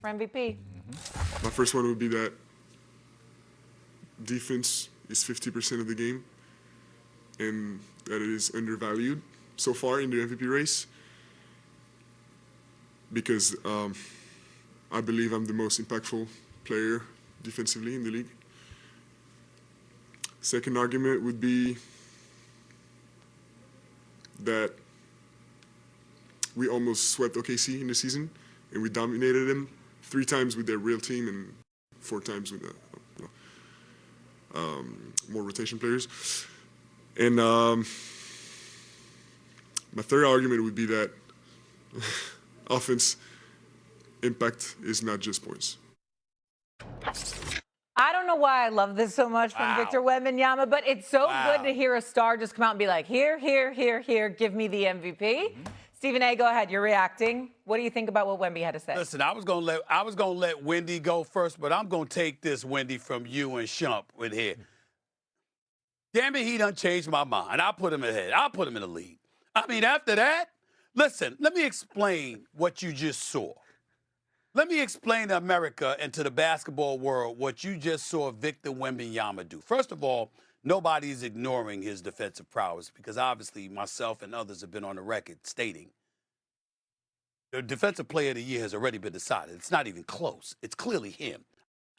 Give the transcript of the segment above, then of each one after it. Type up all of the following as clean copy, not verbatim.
for MVP. My first one would be that defense is 50% of the game and that it is undervalued so far in the MVP race because I believe I'm the most impactful player defensively in the league. Second argument would be that we almost swept OKC in the season and we dominated them 3 times with their real team and 4 times with more rotation players. And my third argument would be that offense impact is not just points. I don't know why I love this so much from Victor Wembanyama, but it's so good to hear a star just come out and be like, here, give me the MVP. Stephen A., go ahead. You're reacting. What do you think about what Wemby had to say? Listen, I was gonna let Wendy go first, but I'm gonna take this, Wendy, from you and Shump with here. Damn it, he done changed my mind. I'll put him ahead. I'll put him in the lead. I mean, after that, listen, let me explain what you just saw. Let me explain to America and to the basketball world what you just saw Victor Wembanyama do. First of all, nobody's ignoring his defensive prowess because obviously myself and others have been on the record stating the Defensive Player of the Year has already been decided. It's not even close. It's clearly him.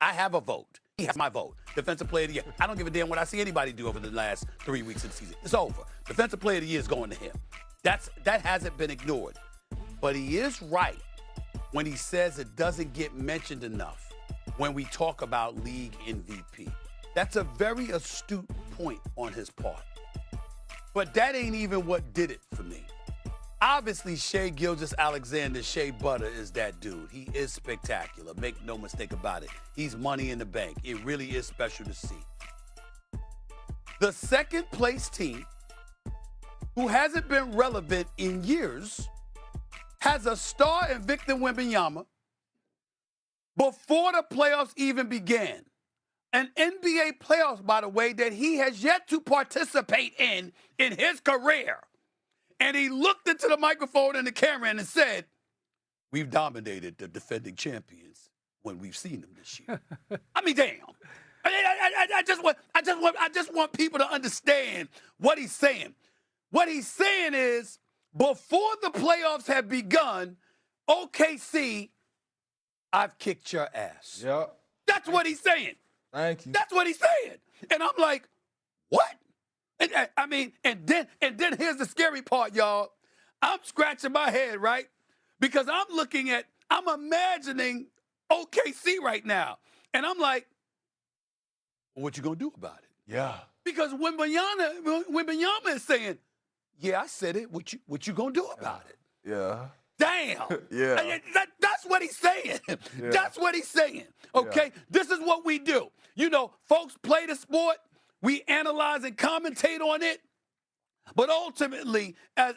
I have a vote. He has my vote. Defensive Player of the Year. I don't give a damn what I see anybody do over the last 3 weeks of the season. It's over. Defensive Player of the Year is going to him. That hasn't been ignored. But he is right when he says it doesn't get mentioned enough when we talk about league MVP. That's a very astute point on his part. But that ain't even what did it for me. Obviously, Shai Gilgeous-Alexander, Shea Butter, is that dude. He is spectacular. Make no mistake about it. He's money in the bank. It really is special to see. The second place team, who hasn't been relevant in years, has a star in Victor Wembanyama before the playoffs even began. An NBA playoffs, by the way, that he has yet to participate in his career. And he looked into the microphone and the camera and said, we've dominated the defending champions when we've seen them this year. I mean, damn. I just want people to understand what he's saying. What he's saying is, before the playoffs have begun, OKC, I've kicked your ass. Yep. That's what he's saying. Thank you. That's what he's saying. And I'm like, what? And then here's the scary part, y'all. I'm scratching my head, right? Because I'm imagining OKC right now. And I'm like, well, what you gonna do about it? Yeah. Because Wembanyama is saying, yeah, I said it. What you gonna do about it? Yeah. Damn. Yeah. That's what he's saying. Yeah. That's what he's saying. Okay? Yeah. This is what we do. You know, folks play the sport. We analyze and commentate on it. But ultimately, as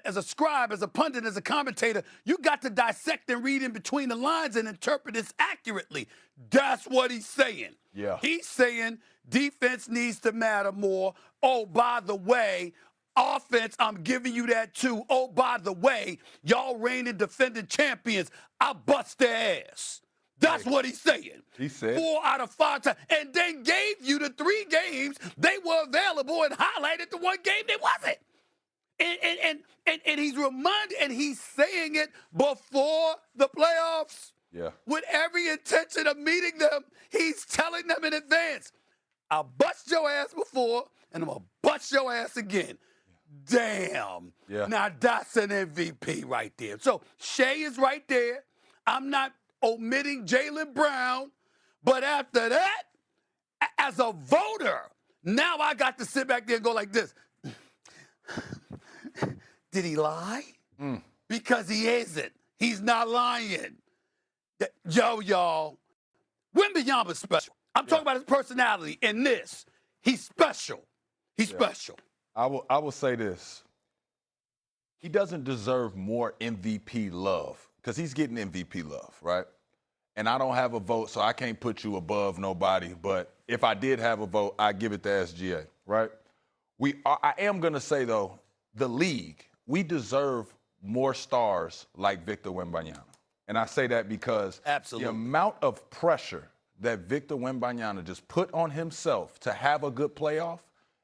a scribe, as a pundit, as a commentator, you got to dissect and read in between the lines and interpret this accurately. That's what he's saying. Yeah. He's saying defense needs to matter more. Oh, by the way, offense, I'm giving you that too. Oh, by the way, y'all reigning defending champions, I bust their ass. That's what he's saying. He said 4 out of 5 times. And then gave you the 3 games they were available and highlighted the 1 game they wasn't. And he's reminded, and he's saying it before the playoffs. Yeah. With every intention of meeting them, he's telling them in advance, I'll bust your ass before, and I'm going to bust your ass again. Damn. Yeah. Now, that's an MVP right there. So, Shai is right there. I'm not omitting Jaylen Brown. But after that, as a voter, now I got to sit back there and go like this. Did he lie? Because he isn't. He's not lying. Yo, y'all, Wembanyama's special. I'm talking about his personality. In this, he's special. He's special. I will say this. He doesn't deserve more MVP love because he's getting MVP love, right? And I don't have a vote, so I can't put you above nobody. But if I did have a vote, I'd give it to SGA, right? I am going to say, though, the league, we deserve more stars like Victor Wembanyama. And I say that because the amount of pressure that Victor Wembanyama just put on himself to have a good playoff,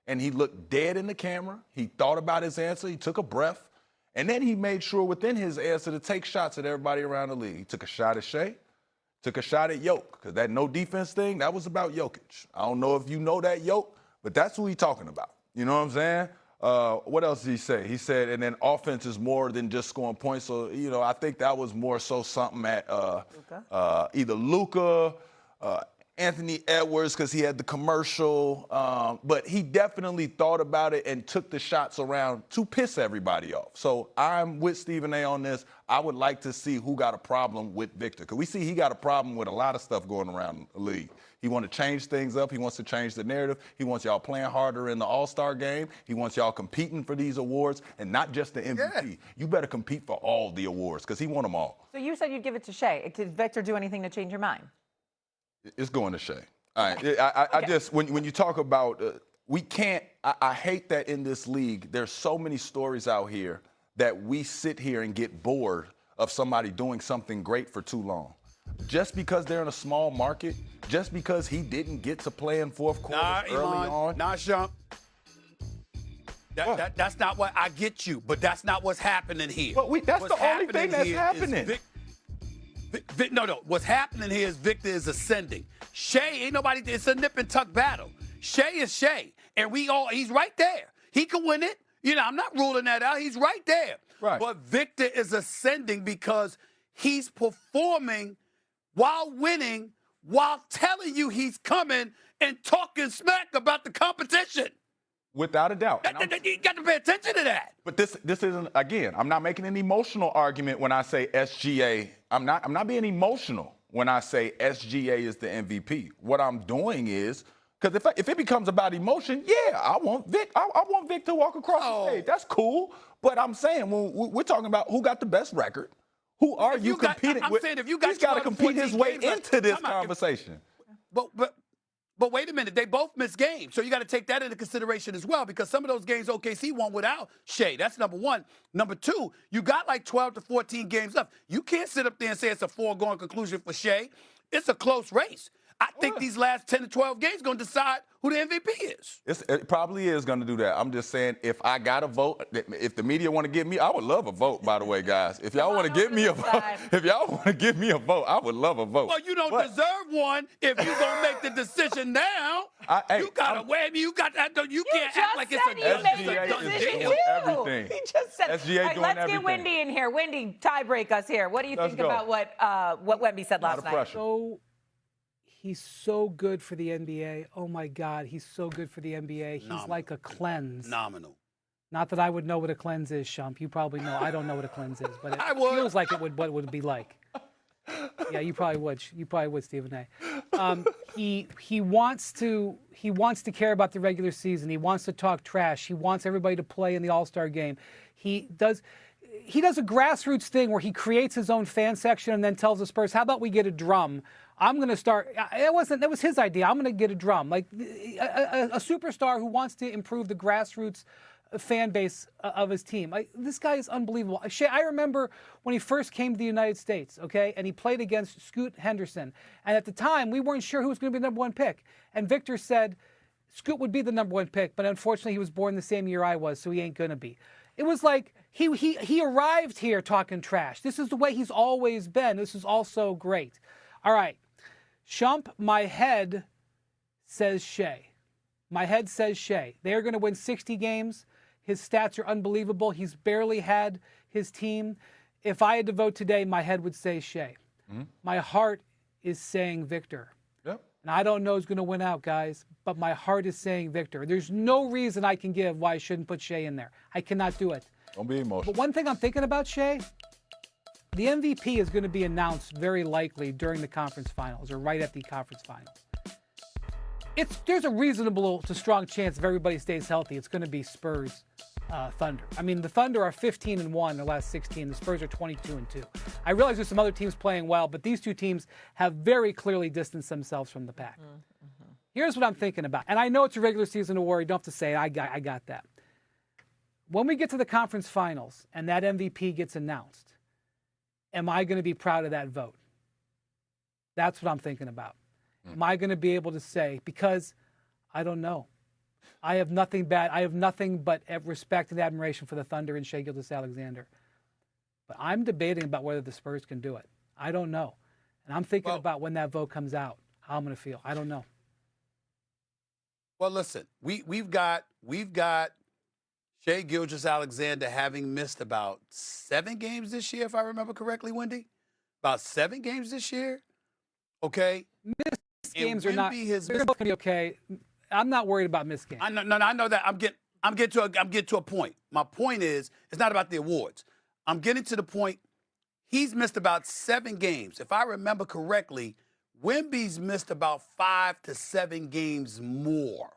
and he looked dead in the camera. He thought about his answer. He took a breath. And then he made sure within his answer to take shots at everybody around the league. He took a shot at Shea, took a shot at Jokic, because that no defense thing, that was about Jokic. I don't know if you know that, Jokic, but that's who he's talking about. You know what I'm saying? What else did he say? He said, and then offense is more than just scoring points. So, you know, I think that was more so something at either Luka, Anthony Edwards, because he had the commercial. But he definitely thought about it and took the shots around to piss everybody off. So I'm with Stephen A. on this. I would like to see who got a problem with Victor, because we see he got a problem with a lot of stuff going around the league. He wants to change things up. He wants to change the narrative. He wants y'all playing harder in the All-Star game. He wants y'all competing for these awards, and not just the MVP. Yeah. You better compete for all the awards, because he won them all. So you said you'd give it to Shea. Did Victor do anything to change your mind? It's going to Shea. All right. I just, when you talk about, we can't, I hate that in this league, there's so many stories out here that we sit here and get bored of somebody doing something great for too long. Just because they're in a small market, just because he didn't get to play in fourth quarter early on. Nah, Shump. That's not what I get you, but that's not what's happening here. But that's the only thing that's happening. No. What's happening here is Victor is ascending. Shea, ain't nobody, it's a nip and tuck battle. Shea is Shea, and he's right there. He can win it. You know, I'm not ruling that out. He's right there. Right. But Victor is ascending because he's performing while winning, while telling you he's coming and talking smack about the competition. Without a doubt. You got to pay attention to that. But this isn't, again, I'm not making an emotional argument when I say SGA. I'm not being emotional when I say SGA is the MVP. What I'm doing is, because if it becomes about emotion, yeah, I want Vic to walk across the stage. That's cool. But I'm saying, when we're talking about who got the best record, who are you competing with? I'm saying if you got, he's got to compete his way into this conversation. But wait a minute, they both missed games. So you got to take that into consideration as well, because some of those games OKC won without Shea. That's number one. Number two, you got like 12 to 14 games left. You can't sit up there and say it's a foregone conclusion for Shea. It's a close race. I think these last 10 to 12 games going to decide who the MVP is. It probably is going to do that. I'm just saying, if I got a vote, if the media want to give me, I would love a vote, by the way, guys. If y'all want to give me a vote, I would love a vote. Well, you don't deserve one if you're going to make the decision now. You got to wait. You got that. You can't act like it's a done deal. Everything. He just said, SGA doing everything. Let's get Wendy in here. Wendy, tie break us here. What do you think about what Wemby said last night? So he's so good for the NBA. Oh, my God. He's so good for the NBA. He's like a cleanse. Phenomenal. Not that I would know what a cleanse is, Shump. You probably know. I don't know what a cleanse is, but it feels like what it would be like. Yeah, you probably would. You probably would, Stephen A. He wants to care about the regular season. He wants to talk trash. He wants everybody to play in the All-Star game. He does a grassroots thing where he creates his own fan section and then tells the Spurs, how about we get a drum? I'm going to start. That was his idea. I'm going to get a drum. Like a superstar who wants to improve the grassroots fan base of his team. This guy is unbelievable. I remember when he first came to the United States, okay, and he played against Scoot Henderson. And at the time, we weren't sure who was going to be the number one pick. And Victor said Scoot would be the number one pick, but unfortunately he was born the same year I was, so he ain't going to be. It was like he arrived here talking trash. This is the way he's always been. This is also great. All right. Shump, my head says Shea. My head says Shea. They are going to win 60 games. His stats are unbelievable. He's barely had his team. If I had to vote today, my head would say Shea. Mm-hmm. My heart is saying Victor. Yep. And I don't know who's going to win out, guys, but my heart is saying Victor. There's no reason I can give why I shouldn't put Shea in there. I cannot do it. Don't be emotional. But one thing I'm thinking about, Shea, the MVP is going to be announced very likely during the conference finals or right at the conference finals. There's a reasonable to strong chance if everybody stays healthy, it's going to be Spurs Thunder. I mean, the Thunder are 15-1 in the last 16. The Spurs are 22-2. I realize there's some other teams playing well, but these two teams have very clearly distanced themselves from the pack. Mm-hmm. Here's what I'm thinking about. And I know it's a regular season award. You don't have to say it. I got that. When we get to the conference finals and that MVP gets announced, am I going to be proud of that vote? That's what I'm thinking about. Am I going to be able to say, because I don't know. I have nothing bad. I have nothing but respect and admiration for the Thunder and Shai Gilgeous-Alexander. But I'm debating about whether the Spurs can do it. I don't know. And I'm thinking about when that vote comes out, how I'm going to feel. I don't know. Well, listen, we've got Shai Gilgeous-Alexander having missed about 7 games this year, if I remember correctly, Wendy. About 7 games this year. Okay. Missed games are not. They're both gonna be okay. I'm not worried about missed games. I know that. I'm getting to a point. My point is, it's not about the awards. I'm getting to the point. He's missed about 7 games. If I remember correctly, Wemby's missed about 5 to 7 games more.